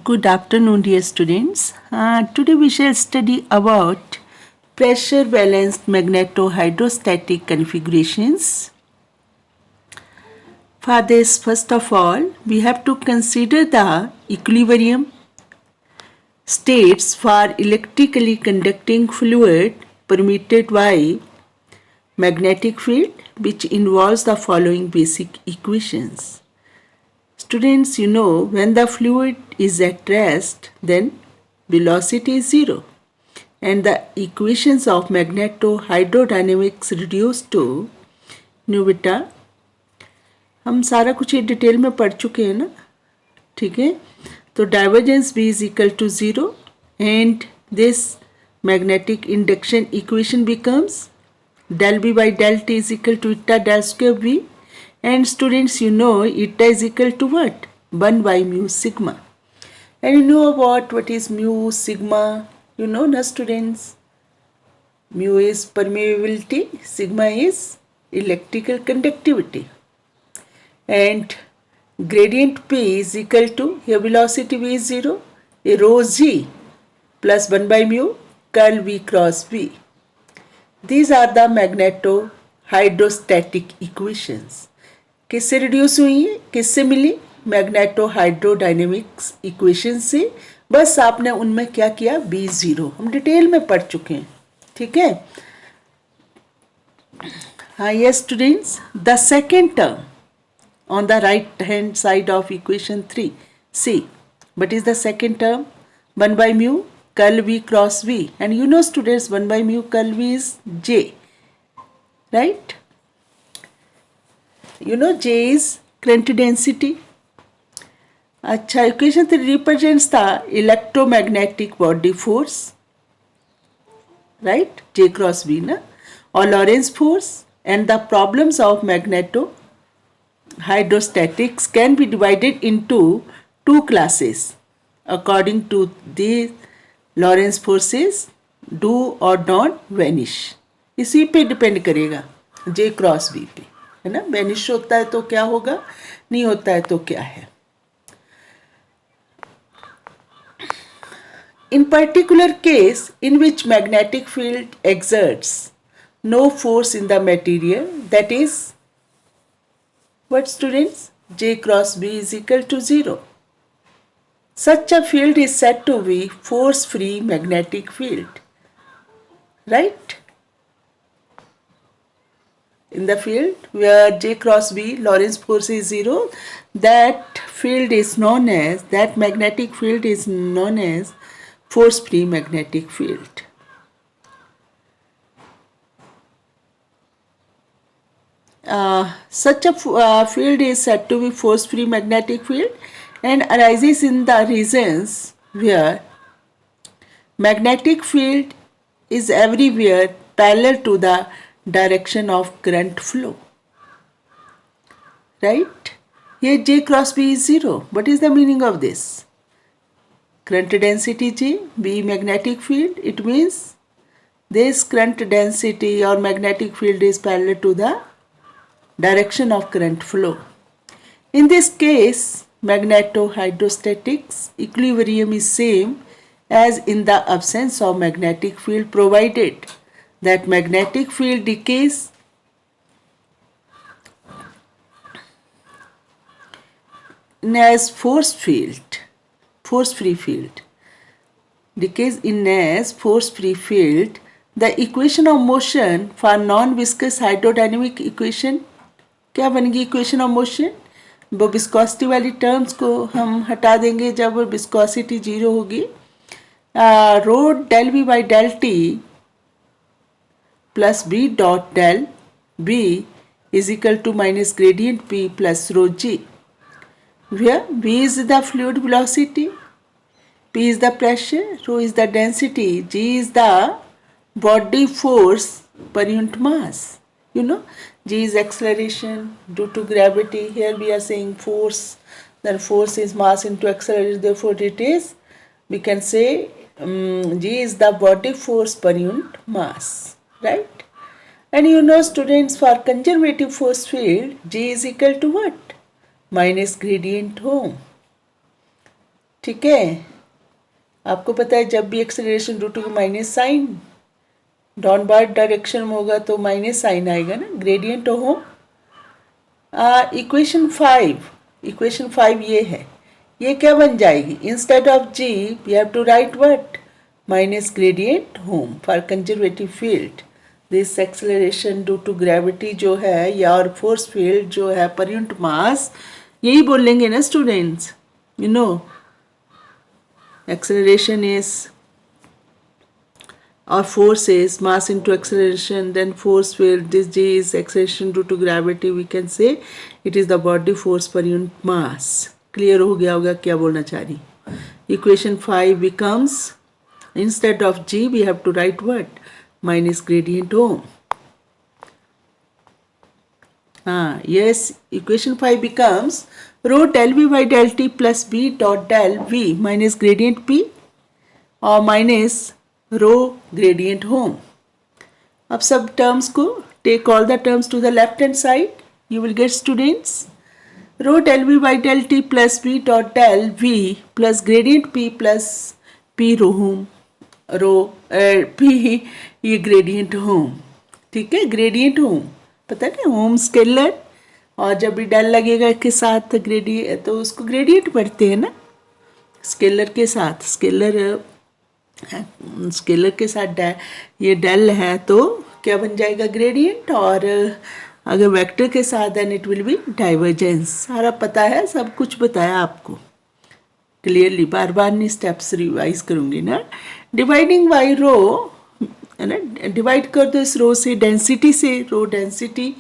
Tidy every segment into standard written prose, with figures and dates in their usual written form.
Good afternoon, dear students. Today we shall study about pressure balanced magnetohydrostatic configurations. For this, first of all, we have to consider the equilibrium states for electrically conducting fluid permitted by magnetic field, which involves the following basic equations. Students, you know, when the fluid is at rest, then velocity is zero. And the equations of magnetohydrodynamics reduced to new बेटा हम सारा कुछ ये detail में पढ़ चुके हैं ना. ठीक है, तो divergence B is equal to zero and this magnetic induction equation becomes del b by del t is equal to eta del square v. And students, you know eta is equal to what? 1 by mu sigma. And you know about what is mu sigma? You know na students? Mu is permeability, sigma is electrical conductivity. And gradient p is equal to, here velocity v is 0, a rho g plus 1 by mu curl v cross v. These are the magnetohydrostatic equations. किससे reduce हुई है, किससे मिली? मैग्नेटोहाइड्रोडायनेमिक्स equation से. बस आपने उनमें क्या किया, B0 हम डिटेल में पढ़ चुके हैं. ठीक है. हाँ, yes students, the second term on the right hand side of equation 3, see, what is the second term? 1 by mu curl v cross v, and you know students 1 by mu curl v is j, right? You know j is current density. अच्छा, equation 3 represents the electromagnetic body force, right? J cross v na, or Lorentz force. And the problems of magnetohydrostatics can be divided into two classes according to the Lorentz forces do or not vanish. इसी पे depend करेगा J cross V पे, है ना. Vanish होता है तो क्या होगा, नहीं होता है तो क्या है. In particular case in which magnetic field exerts no force in the material, that is what students? J cross B is equal to 0. Such a field is said to be force-free magnetic field, right? In the field where J cross B, Lorentz force is 0, that field is known as, that magnetic field is known as force-free magnetic field. Such a field is said to be force-free magnetic field and arises in the regions where magnetic field is everywhere parallel to the direction of current flow. Right? Here J cross B is 0. What is the meaning of this? Current density J, B magnetic field. It means this current density or magnetic field is parallel to the direction of current flow. In this case, magnetohydrostatics equilibrium is same as in the absence of magnetic field, provided that magnetic field decays as force-free field. Decays in as force-free field. The equation of motion for non-viscous hydrodynamic equation क्या बनेगी? Equation of motion. वो viscosity वाली terms को हम हटा देंगे जब viscosity 0 होगी. Rho del B by del t plus B dot del v is equal to minus gradient p plus rho g, where v is the fluid velocity, p is the pressure, rho is the density, g is the body force per unit mass. You know, g is acceleration due to gravity. Here we are saying force, then force is mass into acceleration, therefore it is, we can say g is the body force per unit mass, right? And you know students, for conservative force field, g is equal to what? Minus gradient ohm. ठीक है, आपको पता है जब भी acceleration due to minus sign downward direction में होगा तो माइनस साइन आएगा ना, ग्रेडियंट हो। इक्वेशन 5 ये है, ये क्या बन जाएगी, instead of g we have to write what, minus gradient home for conservative field this acceleration due to gravity जो है या और फोर्स फील्ड जो है पर यूनिट मास, यही बोलेंगे ना students, you know acceleration is or force is mass into acceleration, then force field, this g is acceleration due to gravity, we can say it is the body force per unit mass. Clear हो गया होगा क्या बोलना चाह रही. Equation 5 becomes, instead of g we have to write what, minus gradient ohm. Yes, equation 5 becomes rho del v by del t plus b dot del v minus gradient p और minus rho gradient home. अब सब terms को take all the terms to the left hand side. You will get students rho del v by del t plus b dot del v plus gradient p plus p rho home. rho p ये gradient home. ठीक है, gradient home पता है home scalar, और जब भी del लगेगा के साथ ग्रेडियंट तो उसको ग्रेडियंट पढ़ते हैं ना, स्केलर के साथ, स्केलर के साथ ये डेल है तो क्या बन जाएगा ग्रेडियंट, और अगर वेक्टर के साथ then it will be divergence. सारा पता है, सब कुछ बताया आपको क्लियरली, बार बार नहीं स्टेप्स रिवाइज करूँगी ना. डिवाइडिंग बाई रो है ना, डिवाइड कर दो इस रो से, डेंसिटी से, rho density,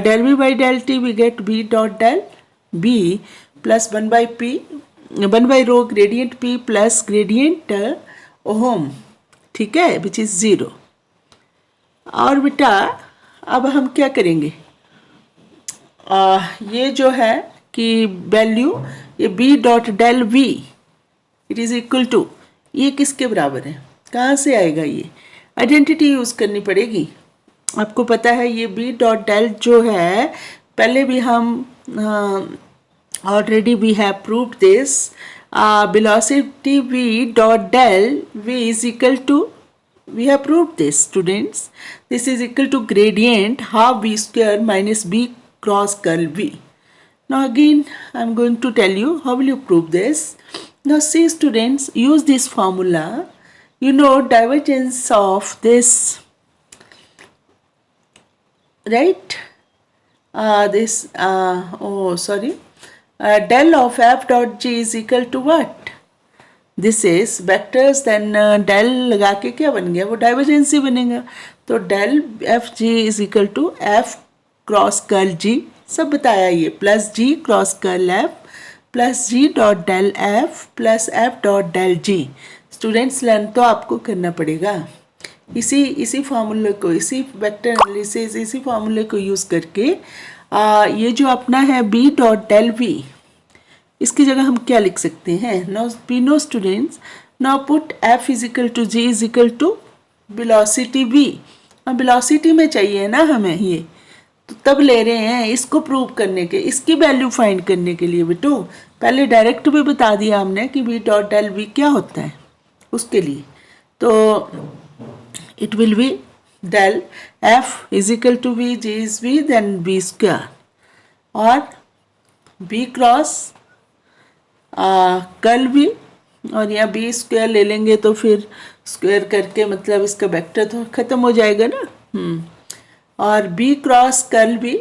del v by del t we get v dot del v plus 1 by rho gradient p plus gradient ohm. ठीक है, विच इज़ 0. और बेटा अब हम क्या करेंगे, ये जो है कि वैल्यू ये B dot del V it is equal to, ये किसके बराबर है, कहाँ से आएगा, ये आइडेंटिटी यूज़ करनी पड़ेगी. आपको पता है ये बी डॉट डेल जो है, पहले भी हम already we have proved this, velocity V dot del V is equal to, we have proved this students, this is equal to gradient half V square minus B cross curl V. Now again I am going to tell you how will you prove this. Now see students, use this formula. You know divergence of this, right, del of f dot g is equal to what, this is vectors, then del लगा के क्या बन गया, वो divergence ही बनेगा. तो del f g is equal to f cross curl g, सब बताया ये, plus g cross curl f plus g dot del f plus f dot del g. Students learn तो आपको करना पड़ेगा, इसी फार्मूले को, इसी वेक्टर एनालिसिस, इसी फार्मूले को यूज़ करके ये जो अपना है b डॉट डेल v, इसकी जगह हम क्या लिख सकते हैं, no students, now put f is equal to g is equal to velocity v. अब वेलोसिटी में चाहिए ना हमें ये, तो तब ले रहे हैं इसको प्रूव करने के, इसकी वैल्यू फाइंड करने के लिए बेटो. पहले डायरेक्ट भी बता दिया हमने कि b डॉट डेल v क्या होता है उसके लिए. तो it will be del f is equal to v, g is v, then b square, और b क्रॉस कर्ल v, और यहाँ b स्क्वायर ले लेंगे तो फिर स्क्वायर करके मतलब इसका वेक्टर तो ख़त्म हो जाएगा ना. और b क्रॉस कर्ल v,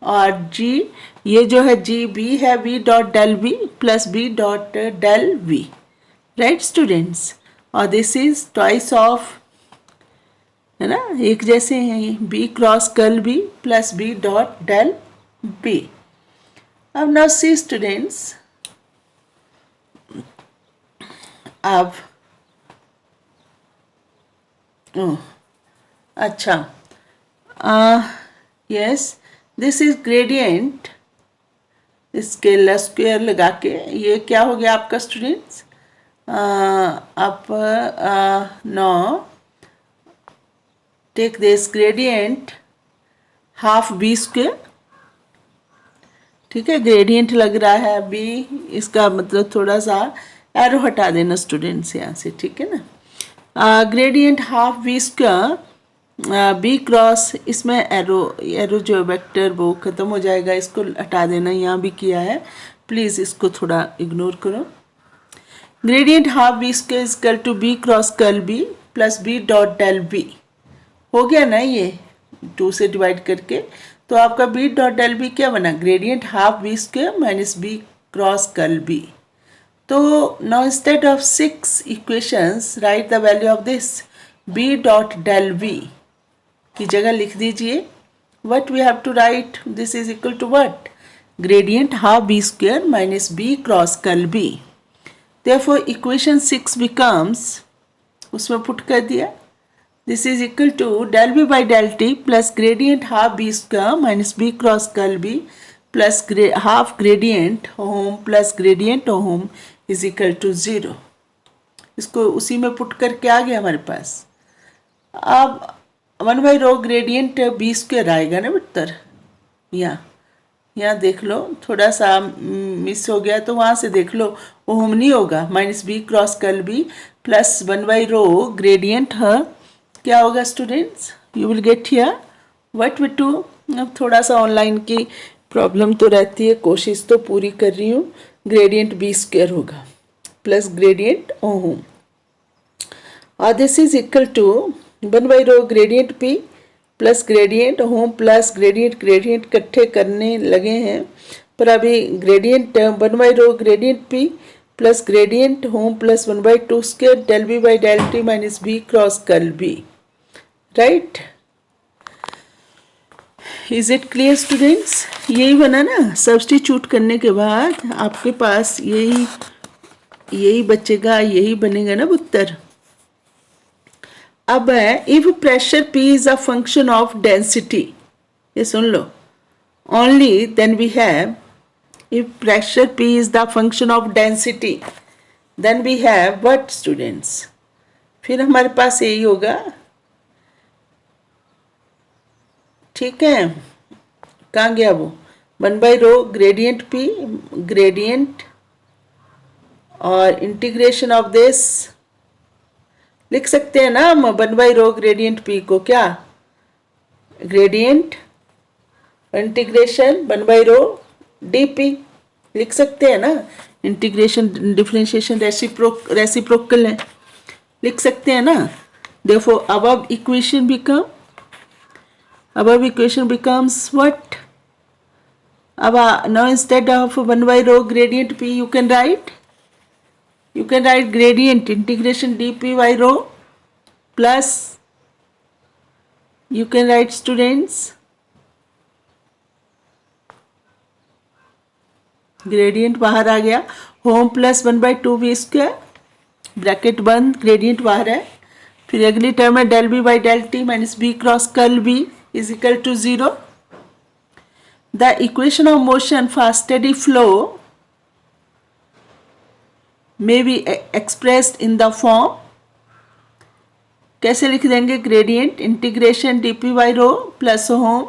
और g ये जो है g b है v dot del v plus b dot del v, right students. और दिस इज ट्वाइस ऑफ, है ना, एक जैसे हैं, B cross curl B plus B dot del B. अब नाउ सी स्टूडेंट्स, अब अच्छा, yes, this is gradient, scalar square लगा के ये क्या हो गया आपका स्टूडेंट्स, आप know take this gradient half B square. ठीक है, ग्रेडियंट लग रहा है बी, इसका मतलब थोड़ा सा एरो हटा देना स्टूडेंट्स यहाँ से, ठीक है ना। Gradient half V square B cross, इसमें एरो जो वेक्टर वो ख़त्म हो जाएगा, इसको हटा देना, यहाँ भी किया है, प्लीज़ इसको थोड़ा इग्नोर करो। Gradient half B square is equal to B cross curl B plus B dot del B, हो गया ना ये 2 से डिवाइड करके। तो आपका बी डॉट डेल बी क्या बना, gradient half B square minus B cross curl v. तो now instead of 6 equations write the value of this v dot del v की जगह लिख दीजिए what we have to write, this is equal to what, gradient half B square minus B cross curl v. Therefore equation 6 becomes, उसमें put कर दिया, this is equal to del b by del t plus gradient half b square minus b cross curl b plus half gradient ohm plus gradient ohm is equal to 0। इसको उसी में put करके आ गया हमारे पास। अब 1/रो gradient b square आएगा ना उत्तर, यहाँ देख लो, थोड़ा सा मिस हो गया तो वहाँ से देख लो, ओम नहीं होगा, minus B cross curl B plus 1/रो ग्रेडियंट है, क्या होगा students, you will get here what we do. अब थोड़ा सा ऑनलाइन की प्रॉब्लम तो रहती है, कोशिश तो पूरी कर रही हूँ। ग्रेडियंट बी स्क्वायर होगा प्लस ग्रेडियंट ओम, और दिस इज इक्वल टू 1/रो gradient p plus gradient ohm plus gradient इकट्ठे करने लगे हैं, पर अभी ग्रेडियंट 1/रो gradient p plus gradient ohm plus 1/2 square del B by del t minus B cross curl v, right. Is it clear students, यही बना ना, सब्स्टिट्यूट करने के बाद आपके पास यही बचेगा, यही बनेगा ना उत्तर। अब है if pressure P is a function of density, ये सुन लो, only then we have, if pressure P is the function of density then we have what students, फिर हमारे पास यही होगा, ठीक है। कहाँ गया वो, 1/रो ग्रेडियंट P ग्रेडियंट और इंटीग्रेशन ऑफ दिस, लिख सकते हैं ना हम 1/रो ग्रेडियंट P को, क्या ग्रेडियंट इंटीग्रेशन 1/रो dP लिख सकते हैं ना, इंटीग्रेशन डिफरेंशिएशन रेसिप्रोकल है, लिख सकते हैं ना। Therefore above equation becomes what, अब now instead of 1/रो gradient P you can write gradient integration dP by rho plus, you can write students gradient बाहर आ गया, home plus 1/2 V square, bracket बंद, ग्रेडियंट बाहर है, फिर अगली टर्म है del B by del t minus B cross curl B is equal to 0। The equation of motion for steady flow may be expressed in the form, कैसे लिख देंगे, gradient integration dP by rho plus home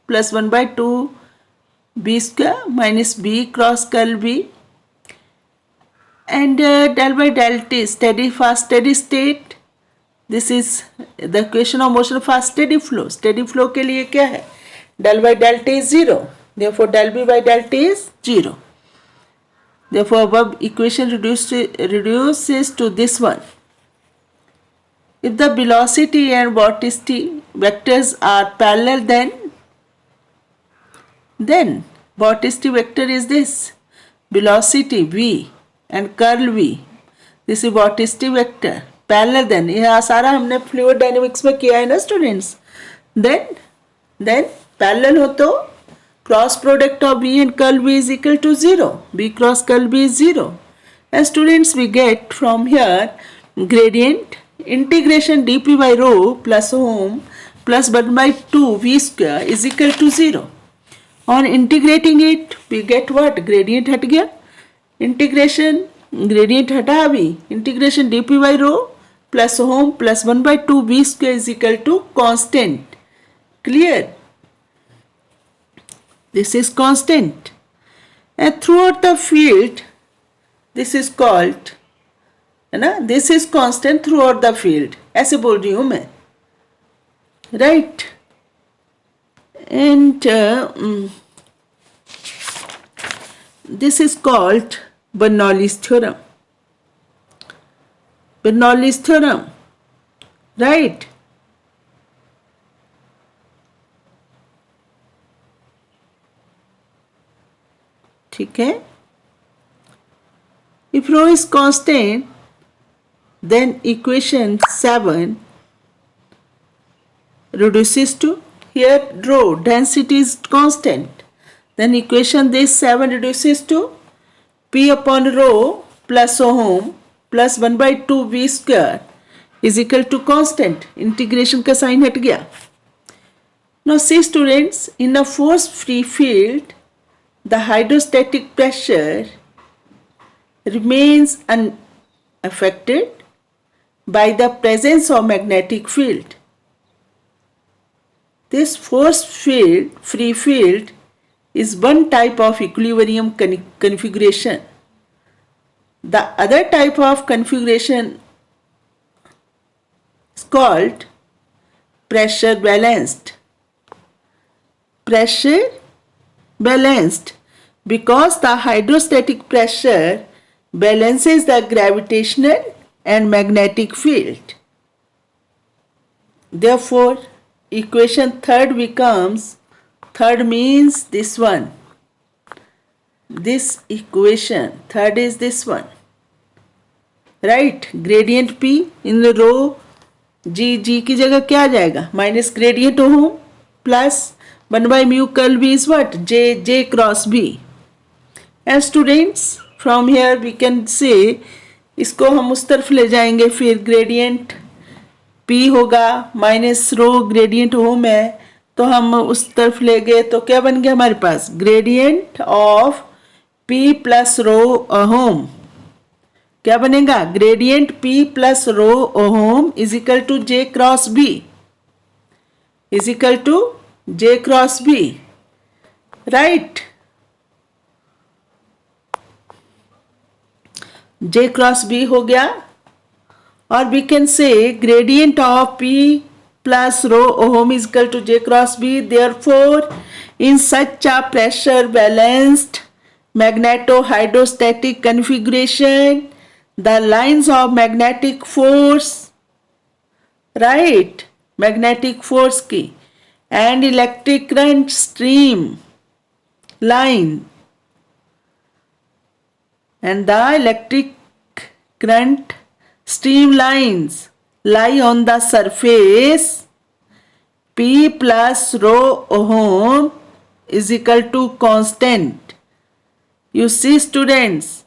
plus 1/2 B square minus B cross curl B and del by del t steady for steady state, this is the equation of motion for steady flow. Steady flow के लिए क्या है, del by del t is 0, therefore del b by del t is 0। Therefore above equation reduces to this one. If the velocity and vorticity vectors are parallel, then vorticity vector is this, velocity v and curl v, this is vorticity vector parallel, then यह सारा हमने fluid dynamics में किया है ना students। then parallel हो तो cross product of v and curl v is equal to 0, v cross curl v is 0, and students we get from here gradient integration dP by rho plus ohm plus 1/2 v square is equal to 0। on integrating it we get what, gradient हट गया, integration gradient हटा अभी, integration dP by rho plus ohm plus 1/2 v square is equal to constant, clear, this is constant, and throughout the field this is called है ना, this is constant through out the field, ऐसे बोल रही हूं मैं, right. And this is called Bernoulli's theorem, Bernoulli's theorem, right. ठीक है, if rho is constant, then equation 7 reduces to, here rho density is constant, then equation this 7 reduces to P upon rho plus ohm plus 1 by 2 V square is equal to constant, integration का sign हट गया. Now see students, in a force free field the hydrostatic pressure remains unaffected by the presence of magnetic field. This force field, free field, is one type of equilibrium configuration. The other type of configuration is called pressure balanced. Pressure balanced because the hydrostatic pressure balances the gravitational and magnetic field. Therefore, equation third becomes, third means this one. This equation third is this one, right? Gradient P in the rho g की जगह क्या आ जाएगा, minus gradient ohm plus 1 by mu curl B is what, j cross B. And students, from here we can say, इसको हम उस तरफ ले जाएंगे, फिर ग्रेडियंट P होगा माइनस रो ग्रेडियंट ओम है तो हम उस तरफ ले गए तो क्या बन गया हमारे पास, gradient of P plus rho ohm, क्या बनेगा, gradient P plus rho ohm is equal to j cross B, is equal to j cross B, right. j cross B हो गया और we can say gradient of P plus rho ohm is equal to j cross B. Therefore, in such a pressure balanced magneto-hydrostatic configuration, the lines of magnetic force, right, magnetic force की and electric current stream line and the electric current streamlines lie on the surface P plus rho ohm is equal to constant. You see students,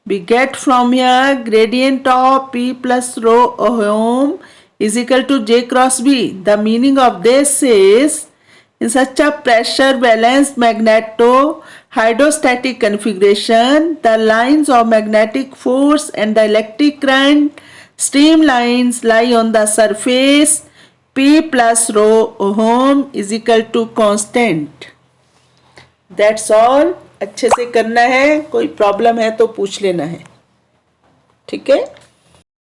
we get from here gradient of P plus rho ohm is equal to j cross B. The meaning of this is, in such a pressure balanced magneto hydrostatic configuration, the lines of magnetic force and the electric current streamlines lie on the surface P plus rho ohm is equal to constant. That's all. अच्छे से करना है, कोई problem है तो पूछ लेना है, ठीक है.